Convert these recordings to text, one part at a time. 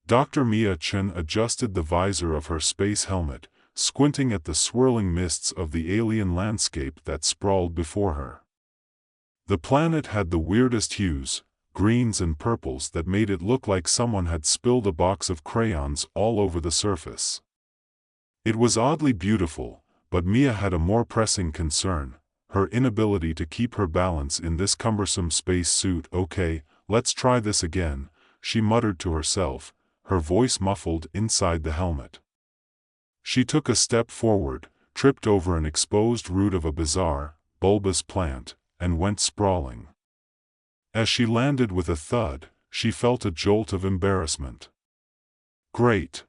Dr. Mia Chen adjusted the visor of her space helmet, squinting at the swirling mists of the alien landscape that sprawled before her. The planet had the weirdest hues, greens and purples that made it look like someone had spilled a box of crayons all over the surface. It was oddly beautiful, but Mia had a more pressing concern: her inability to keep her balance in this cumbersome space suit. "Okay, let's try this again," she muttered to herself, her voice muffled inside the helmet. She took a step forward, tripped over an exposed root of a bizarre, bulbous plant, and went sprawling. As she landed with a thud, she felt a jolt of embarrassment. Great!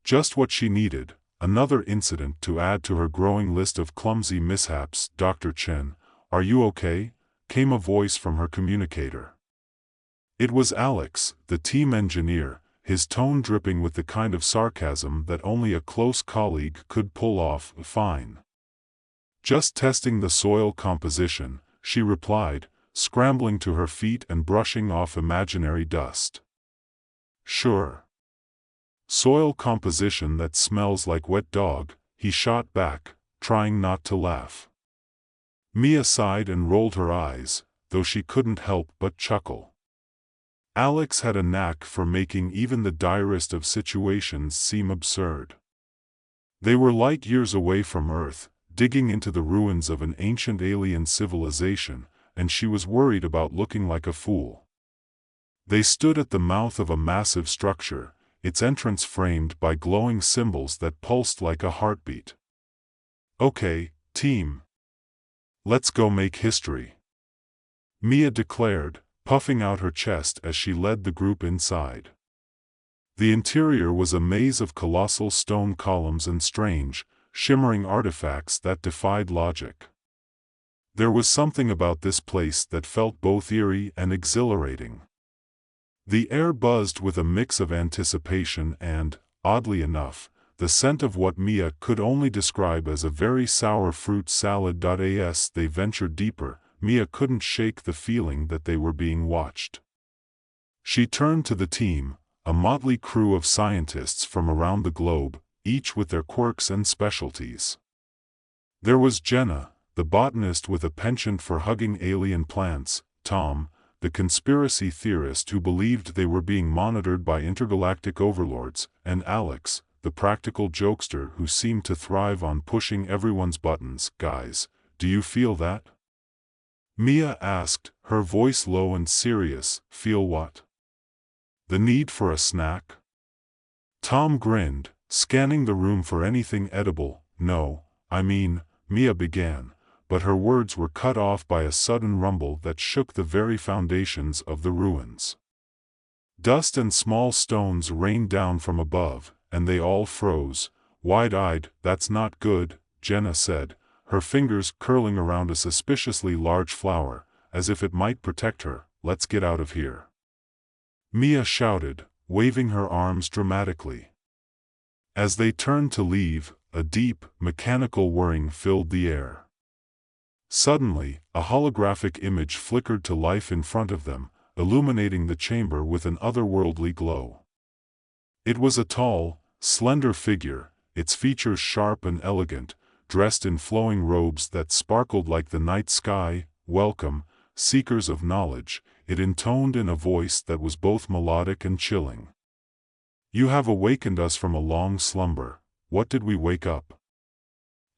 Just what she needed, another incident to add to her growing list of clumsy mishaps. "Dr. Chen, are you okay?" came a voice from her communicator. It was Alex, the team engineer, his tone dripping with the kind of sarcasm that only a close colleague could pull off. "Fine. Just testing the soil composition," she replied, scrambling to her feet and brushing off imaginary dust. "Sure. Soil composition that smells like wet dog," he shot back, trying not to laugh. Mia sighed and rolled her eyes, though she couldn't help but chuckle. Alex had a knack for making even the direst of situations seem absurd. They were light years away from Earth, digging into the ruins of an ancient alien civilization, and she was worried about looking like a fool. They stood at the mouth of a massive structure, its entrance framed by glowing symbols that pulsed like a heartbeat. "Okay, team. Let's go make history," Mia declared, puffing out her chest as she led the group inside. The interior was a maze of colossal stone columns and strange, shimmering artifacts that defied logic. There was something about this place that felt both eerie and exhilarating. The air buzzed with a mix of anticipation and, oddly enough, the scent of what Mia could only describe as a very sour fruit salad. As they ventured deeper, Mia couldn't shake the feeling that they were being watched. She turned to the team, a motley crew of scientists from around the globe, each with their quirks and specialties. There was Jenna, the botanist with a penchant for hugging alien plants; Tom, the conspiracy theorist who believed they were being monitored by intergalactic overlords; and Alex, the practical jokester who seemed to thrive on pushing everyone's buttons. "Guys, do you feel that?" Mia asked, her voice low and serious. "Feel what?" "The need for a snack?" Tom grinned, scanning the room for anything edible. "No, I mean," Mia began, but her words were cut off by a sudden rumble that shook the very foundations of the ruins. Dust and small stones rained down from above, and they all froze, wide-eyed. "That's not good," Jenna said, her fingers curling around a suspiciously large flower, as if it might protect her. "Let's get out of here," Mia shouted, waving her arms dramatically. As they turned to leave, a deep, mechanical whirring filled the air. Suddenly, a holographic image flickered to life in front of them, illuminating the chamber with an otherworldly glow. It was a tall, slender figure, its features sharp and elegant, dressed in flowing robes that sparkled like the night sky. "Welcome, seekers of knowledge," it intoned in a voice that was both melodic and chilling. "You have awakened us from a long slumber. What did we wake up?"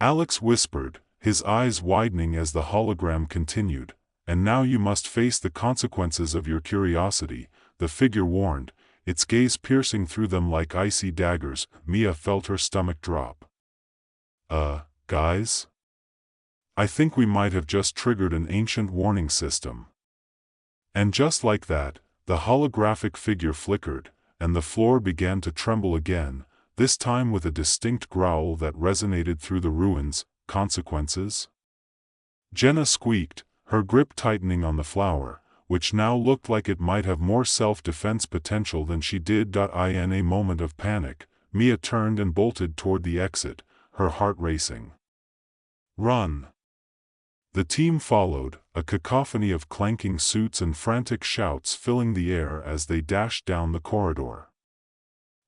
Alex whispered, his eyes widening as the hologram continued. "And now you must face the consequences of your curiosity," the figure warned, its gaze piercing through them like icy daggers. Mia felt her stomach drop. Guys? I think we might have just triggered an ancient warning system." And just like that, the holographic figure flickered, and the floor began to tremble again, this time with a distinct growl that resonated through the ruins. "Consequences?" Jenna squeaked, her grip tightening on the flower, which now looked like it might have more self-defense potential than she did. In a moment of panic, Mia turned and bolted toward the exit, her heart racing. "Run!" The team followed, a cacophony of clanking suits and frantic shouts filling the air as they dashed down the corridor.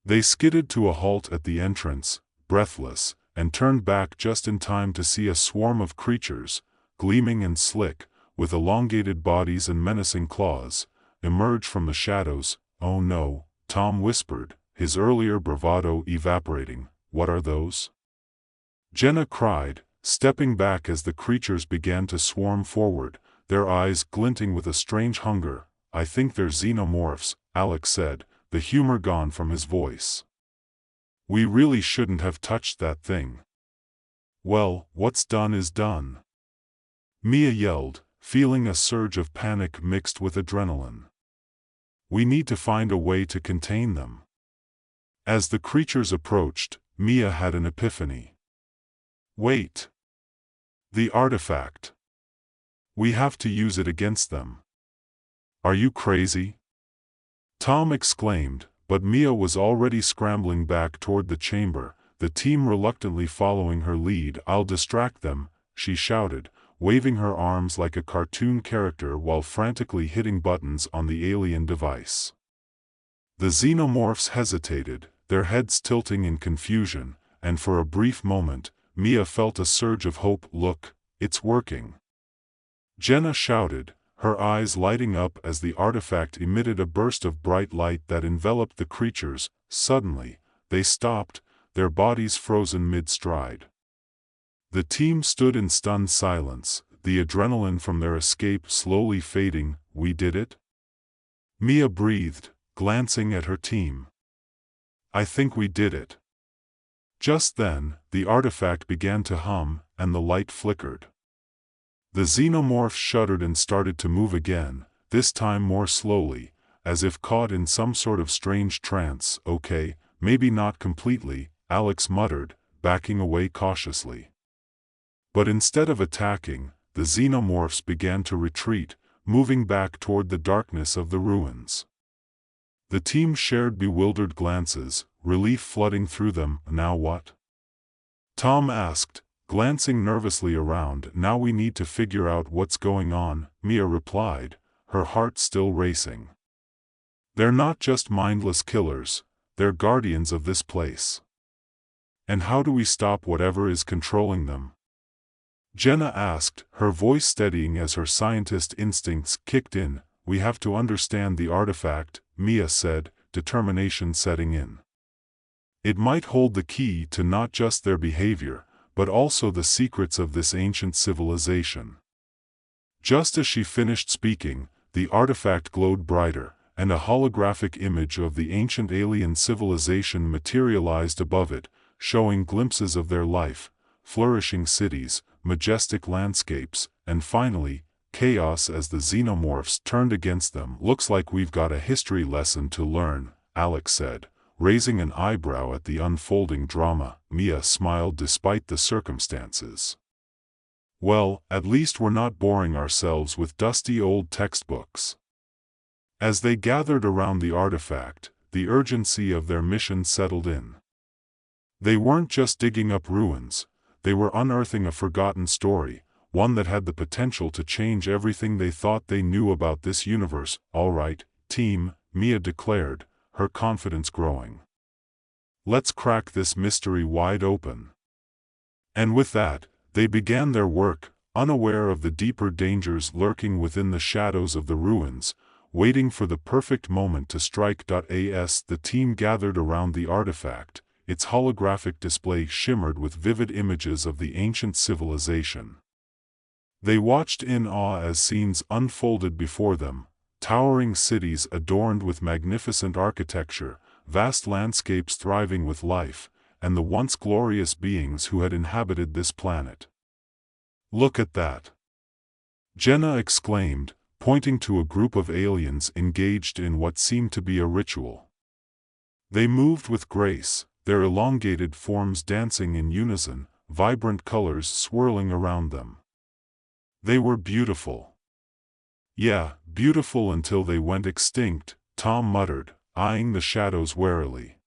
They skidded to a halt at the entrance, breathless, and turned back just in time to see a swarm of creatures, gleaming and slick, with elongated bodies and menacing claws, emerge from the shadows. "Oh no," Tom whispered, his earlier bravado evaporating. "What are those?" Jenna cried, stepping back as the creatures began to swarm forward, their eyes glinting with a strange hunger. "I think they're xenomorphs," Alex said, the humor gone from his voice. "We really shouldn't have touched that thing." "Well, what's done is done," Mia yelled, feeling a surge of panic mixed with adrenaline. "We need to find a way to contain them." As the creatures approached, Mia had an epiphany. "Wait. The artifact. We have to use it against them." "Are you crazy?" Tom exclaimed, but Mia was already scrambling back toward the chamber, the team reluctantly following her lead. "I'll distract them," she shouted, waving her arms like a cartoon character while frantically hitting buttons on the alien device. The xenomorphs hesitated, their heads tilting in confusion, and for a brief moment, Mia felt a surge of hope. "Look, it's working," Jenna shouted, her eyes lighting up as the artifact emitted a burst of bright light that enveloped the creatures. Suddenly, they stopped, their bodies frozen mid-stride. The team stood in stunned silence, the adrenaline from their escape slowly fading. "We did it?" Mia breathed, glancing at her team. "I think we did it." Just then, the artifact began to hum, and the light flickered. The xenomorphs shuddered and started to move again, this time more slowly, as if caught in some sort of strange trance. "Okay, maybe not completely," Alex muttered, backing away cautiously. But instead of attacking, the xenomorphs began to retreat, moving back toward the darkness of the ruins. The team shared bewildered glances, relief flooding through them. "Now what?" Tom asked, glancing nervously around. "Now we need to figure out what's going on," Mia replied, her heart still racing. "They're not just mindless killers, they're guardians of this place. And how do we stop whatever is controlling them?" Jenna asked, her voice steadying as her scientist instincts kicked in. "We have to understand the artifact," Mia said, determination setting in. "It might hold the key to not just their behavior, but also the secrets of this ancient civilization." Just as she finished speaking, the artifact glowed brighter, and a holographic image of the ancient alien civilization materialized above it, showing glimpses of their life, flourishing cities, majestic landscapes, and finally, chaos as the xenomorphs turned against them. "Looks like we've got a history lesson to learn," Alex said, raising an eyebrow at the unfolding drama. Mia smiled despite the circumstances. "Well, at least we're not boring ourselves with dusty old textbooks." As they gathered around the artifact, the urgency of their mission settled in. They weren't just digging up ruins, they were unearthing a forgotten story, one that had the potential to change everything they thought they knew about this universe. "All right, team," Mia declared, her confidence growing. "Let's crack this mystery wide open." And with that, they began their work, unaware of the deeper dangers lurking within the shadows of the ruins, waiting for the perfect moment to strike. As the team gathered around the artifact, its holographic display shimmered with vivid images of the ancient civilization. They watched in awe as scenes unfolded before them, towering cities adorned with magnificent architecture, vast landscapes thriving with life, and the once glorious beings who had inhabited this planet. "Look at that!" Jenna exclaimed, pointing to a group of aliens engaged in what seemed to be a ritual. They moved with grace, their elongated forms dancing in unison, vibrant colors swirling around them. They were beautiful. "Yeah, beautiful until they went extinct," Tom muttered, eyeing the shadows warily.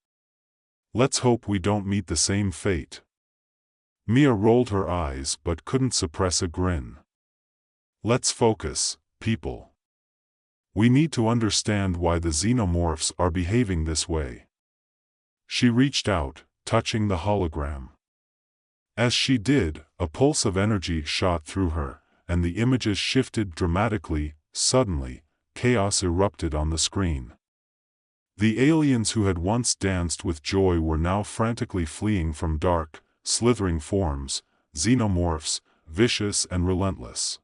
"Let's hope we don't meet the same fate." Mia rolled her eyes but couldn't suppress a grin. "Let's focus, people. We need to understand why the xenomorphs are behaving this way." She reached out, touching the hologram. As she did, a pulse of energy shot through her, and the images shifted dramatically. Suddenly, chaos erupted on the screen. The aliens who had once danced with joy were now frantically fleeing from dark, slithering forms, xenomorphs, vicious and relentless.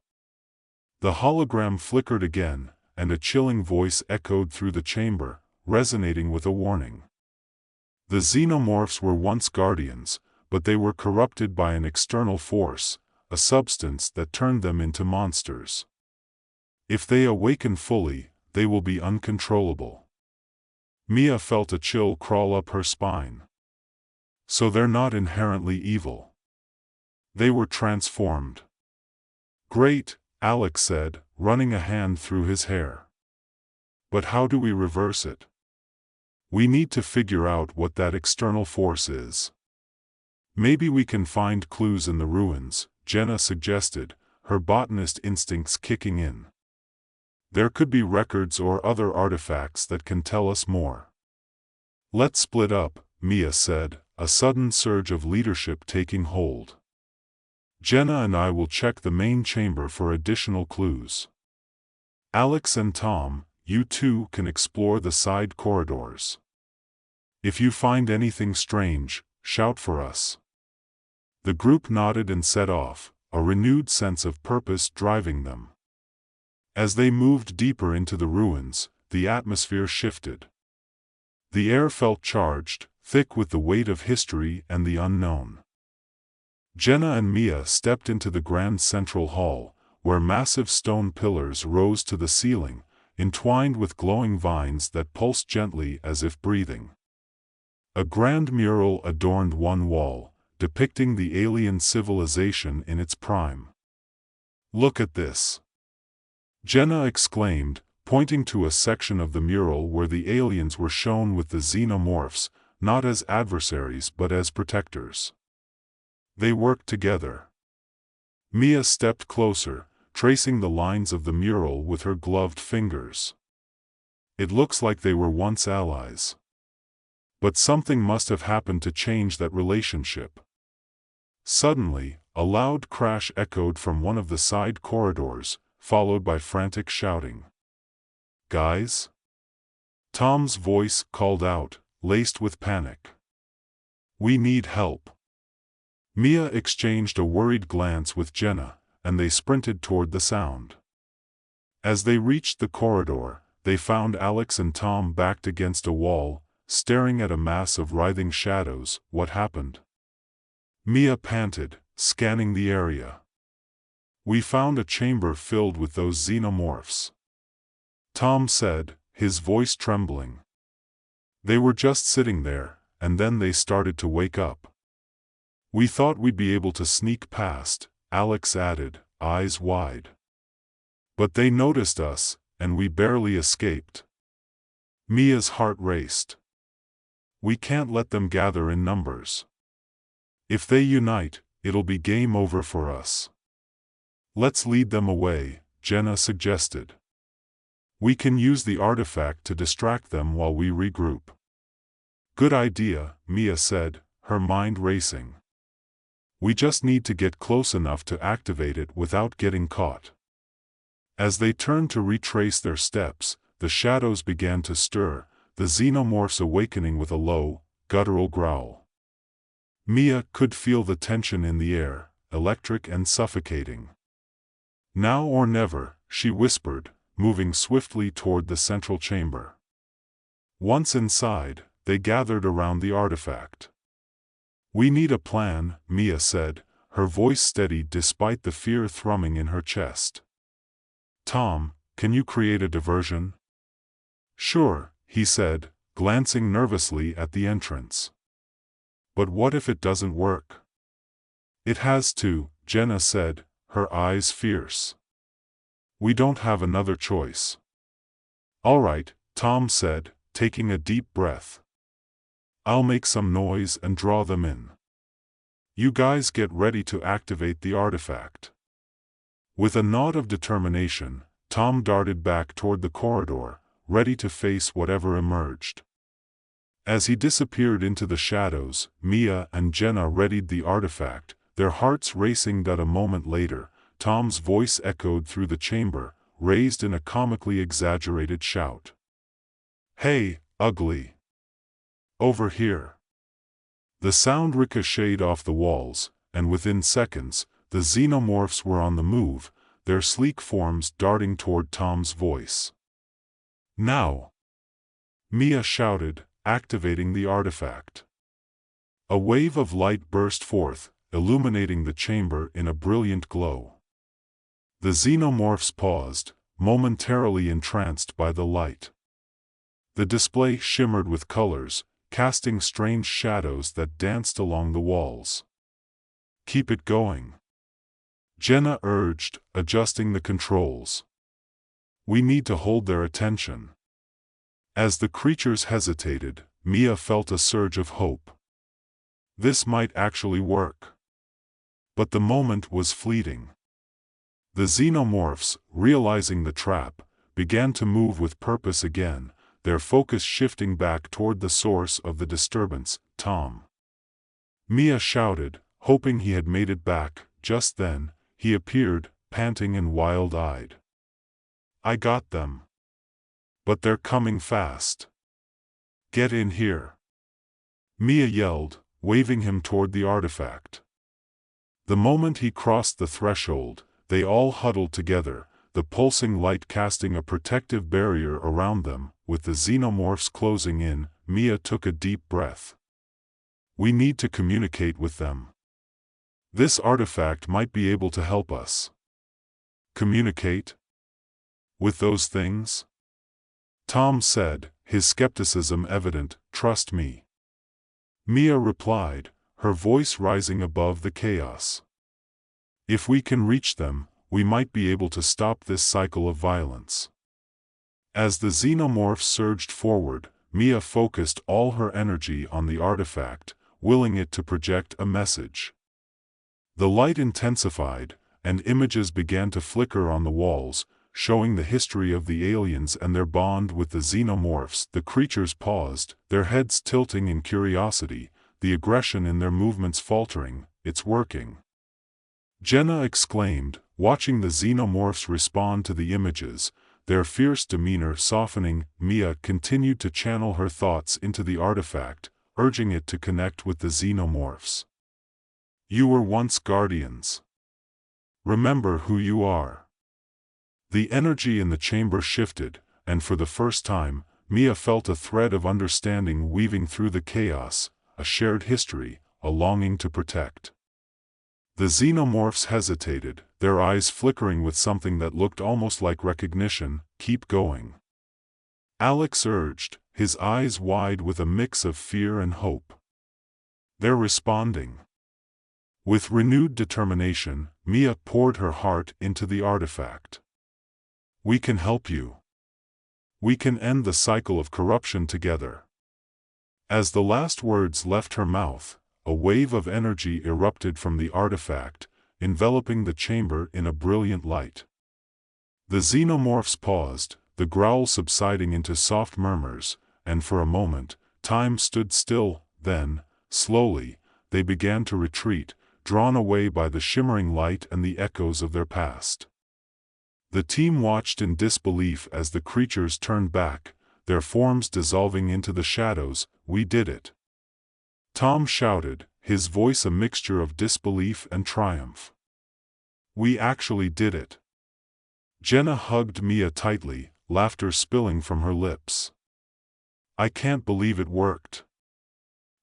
The hologram flickered again, and a chilling voice echoed through the chamber, resonating with a warning. The xenomorphs were once guardians, but they were corrupted by an external force, a substance that turned them into monsters. If they awaken fully, they will be uncontrollable. Mia felt a chill crawl up her spine. So they're not inherently evil. They were transformed. Great, Alex said, running a hand through his hair. But how do we reverse it? We need to figure out what that external force is. Maybe we can find clues in the ruins, Jenna suggested, her botanist instincts kicking in. There could be records or other artifacts that can tell us more. Let's split up, Mia said, a sudden surge of leadership taking hold. Jenna and I will check the main chamber for additional clues. Alex and Tom, you two can explore the side corridors. If you find anything strange, shout for us. The group nodded and set off, a renewed sense of purpose driving them. As they moved deeper into the ruins, the atmosphere shifted. The air felt charged, thick with the weight of history and the unknown. Jenna and Mia stepped into the grand central hall, where massive stone pillars rose to the ceiling, entwined with glowing vines that pulsed gently as if breathing. A grand mural adorned one wall, depicting the alien civilization in its prime. Look at this! Jenna exclaimed, pointing to a section of the mural where the aliens were shown with the xenomorphs, not as adversaries but as protectors. They worked together. Mia stepped closer, tracing the lines of the mural with her gloved fingers. It looks like they were once allies. But something must have happened to change that relationship. Suddenly, a loud crash echoed from one of the side corridors, followed by frantic shouting. Guys? Tom's voice called out, laced with panic. We need help. Mia exchanged a worried glance with Jenna, and they sprinted toward the sound. As they reached the corridor, they found Alex and Tom backed against a wall, staring at a mass of writhing shadows. What happened? Mia panted, scanning the area. We found a chamber filled with those xenomorphs. Tom said, his voice trembling. They were just sitting there, and then they started to wake up. We thought we'd be able to sneak past, Alex added, eyes wide. But they noticed us, and we barely escaped. Mia's heart raced. We can't let them gather in numbers. If they unite, it'll be game over for us. Let's lead them away, Jenna suggested. We can use the artifact to distract them while we regroup. Good idea, Mia said, her mind racing. We just need to get close enough to activate it without getting caught. As they turned to retrace their steps, the shadows began to stir, the xenomorphs awakening with a low, guttural growl. Mia could feel the tension in the air, electric and suffocating. Now or never, she whispered, moving swiftly toward the central chamber. Once inside, they gathered around the artifact. We need a plan, Mia said, her voice steady despite the fear thrumming in her chest. Tom, can you create a diversion? Sure, he said, glancing nervously at the entrance. But what if it doesn't work? It has to, Jenna said, her eyes fierce. We don't have another choice. All right, Tom said, taking a deep breath. I'll make some noise and draw them in. You guys get ready to activate the artifact. With a nod of determination, Tom darted back toward the corridor, ready to face whatever emerged. As he disappeared into the shadows, Mia and Jenna readied the artifact, their hearts racing. That a moment later, Tom's voice echoed through the chamber, raised in a comically exaggerated shout. "Hey, ugly! Over here!" The sound ricocheted off the walls, and within seconds, the xenomorphs were on the move, their sleek forms darting toward Tom's voice. "Now!" Mia shouted, activating the artifact. A wave of light burst forth, illuminating the chamber in a brilliant glow. The xenomorphs paused, momentarily entranced by the light. The display shimmered with colors, casting strange shadows that danced along the walls. "Keep it going," Jenna urged, adjusting the controls. "We need to hold their attention." As the creatures hesitated, Mia felt a surge of hope. This might actually work. But the moment was fleeting. The xenomorphs, realizing the trap, began to move with purpose again, their focus shifting back toward the source of the disturbance, Tom. Mia shouted, hoping he had made it back. Just then, he appeared, panting and wild-eyed. "I got them. But they're coming fast. Get in here," Mia yelled, waving him toward the artifact. The moment he crossed the threshold, they all huddled together, the pulsing light casting a protective barrier around them. With the xenomorphs closing in, Mia took a deep breath. "We need to communicate with them. This artifact might be able to help us." "Communicate? With those things?" Tom said, his skepticism evident. "Trust me," Mia replied, her voice rising above the chaos. "If we can reach them, we might be able to stop this cycle of violence." As the xenomorphs surged forward, Mia focused all her energy on the artifact, willing it to project a message. The light intensified, and images began to flicker on the walls, showing the history of the aliens and their bond with the xenomorphs. The creatures paused, their heads tilting in curiosity, the aggression in their movements faltering. "It's working," Jenna exclaimed, watching the xenomorphs respond to the images, their fierce demeanor softening. Mia continued to channel her thoughts into the artifact, urging it to connect with the xenomorphs. "You were once guardians. Remember who you are." The energy in the chamber shifted, and for the first time, Mia felt a thread of understanding weaving through the chaos, a shared history, a longing to protect. The xenomorphs hesitated, their eyes flickering with something that looked almost like recognition. "Keep going," Alex urged, his eyes wide with a mix of fear and hope. "They're responding." With renewed determination, Mia poured her heart into the artifact. "We can help you. We can end the cycle of corruption together." As the last words left her mouth, a wave of energy erupted from the artifact, enveloping the chamber in a brilliant light. The xenomorphs paused, the growl subsiding into soft murmurs, and for a moment, time stood still. Then, slowly, they began to retreat, drawn away by the shimmering light and the echoes of their past. The team watched in disbelief as the creatures turned back, their forms dissolving into the shadows. "We did it," Tom shouted, his voice a mixture of disbelief and triumph. "We actually did it." Jenna hugged Mia tightly, laughter spilling from her lips. "I can't believe it worked."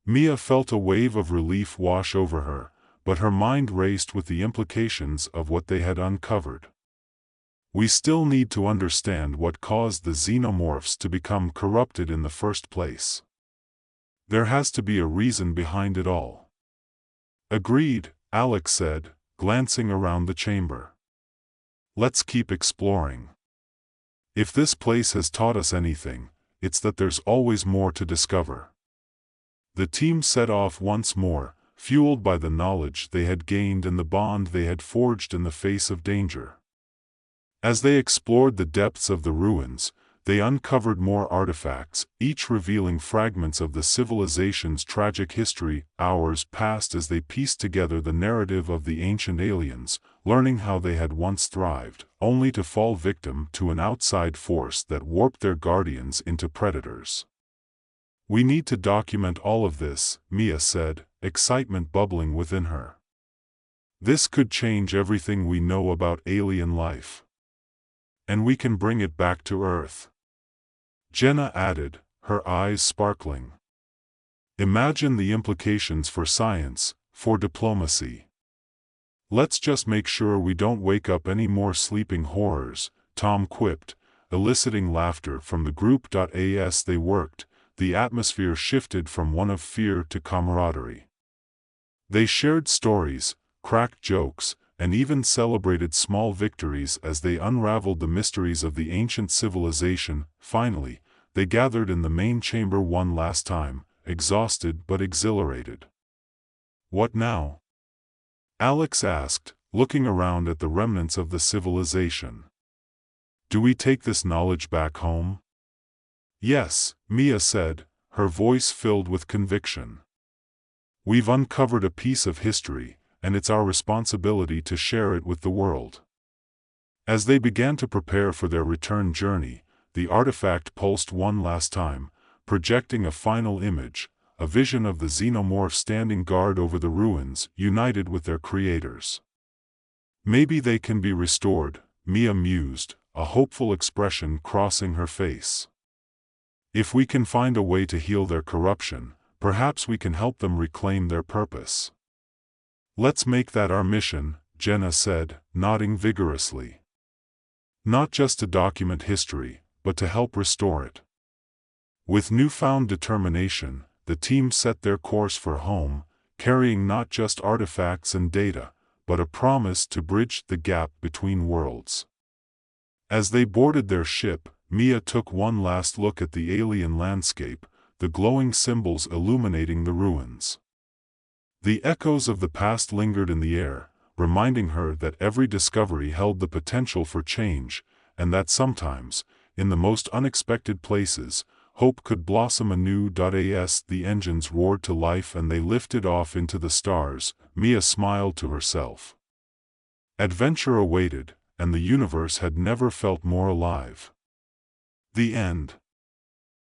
Mia felt a wave of relief wash over her, but her mind raced with the implications of what they had uncovered. "We still need to understand what caused the xenomorphs to become corrupted in the first place. There has to be a reason behind it all." "Agreed," Alex said, glancing around the chamber. "Let's keep exploring. If this place has taught us anything, it's that there's always more to discover." The team set off once more, fueled by the knowledge they had gained and the bond they had forged in the face of danger. As they explored the depths of the ruins, they uncovered more artifacts, each revealing fragments of the civilization's tragic history. Hours passed as they pieced together the narrative of the ancient aliens, learning how they had once thrived, only to fall victim to an outside force that warped their guardians into predators. "We need to document all of this," Mia said, excitement bubbling within her. "This could change everything we know about alien life. And we can bring it back to Earth," Jenna added, her eyes sparkling. "Imagine the implications for science, for diplomacy. Let's just make sure we don't wake up any more sleeping horrors," Tom quipped, eliciting laughter from the group. As they worked, the atmosphere shifted from one of fear to camaraderie. They shared stories, cracked jokes, and even celebrated small victories as they unraveled the mysteries of the ancient civilization. Finally, they gathered in the main chamber one last time, exhausted but exhilarated. "What now?" Alex asked, looking around at the remnants of the civilization. "Do we take this knowledge back home?" "Yes," Mia said, her voice filled with conviction. "We've uncovered a piece of history, and it's our responsibility to share it with the world." As they began to prepare for their return journey, the artifact pulsed one last time, projecting a final image, a vision of the xenomorph standing guard over the ruins, united with their creators. "Maybe they can be restored," Mia mused, a hopeful expression crossing her face. "If we can find a way to heal their corruption, perhaps we can help them reclaim their purpose." "Let's make that our mission," Jenna said, nodding vigorously. "Not just to document history, but to help restore it." With newfound determination, the team set their course for home, carrying not just artifacts and data, but a promise to bridge the gap between worlds. As they boarded their ship, Mia took one last look at the alien landscape, the glowing symbols illuminating the ruins. The echoes of the past lingered in the air, reminding her that every discovery held the potential for change, and that sometimes, in the most unexpected places, hope could blossom anew. As the engines roared to life and they lifted off into the stars, Mia smiled to herself. Adventure awaited, and the universe had never felt more alive. The end.